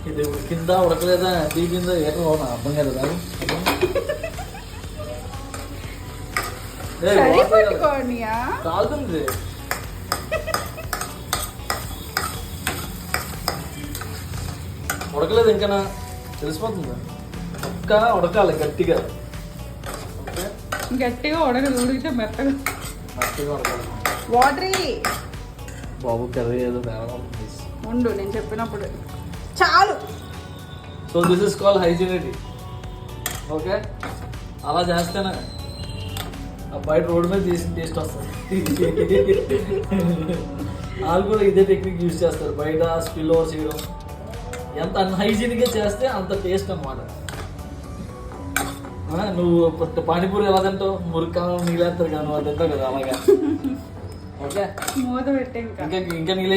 ఇది ఉడికిందా ఉడకలేదా తీపిందా ఏమో అర్థం కదా కాలుతుంది. ఉడకలేదు ఇంకా తెలిసిపోతుంది. ఉడకాలి గట్టిగా. గట్టిగా ఉడకదు, ఉడికితే మెత్తగా ఉడకాలి. వాటరీ బాబు కర్రీ ఏదో ఉండు నేను చెప్పినప్పుడు చాలు. So this is call hygiene. Okay, అలా చేస్తేనే బయట రోడ్డు మీద చేసిన టేస్ట్ వస్తుంది. వాళ్ళు కూడా ఇదే టెక్నిక్ యూజ్ చేస్తారు. బయట స్పిల్ ఓవర్ చేయడం, ఎంత అన్హైజీనిక్గా చేస్తే అంత టేస్ట్ అన్నమాట. నువ్వు పానీపూరి ఎలా తింటావు? మురికాలం నీళ్ళేస్తారు కదా, నువ్వు తింటావు కదా అలాగా. ఓకే, మూత పెట్టే ఇంకా నీళ్ళు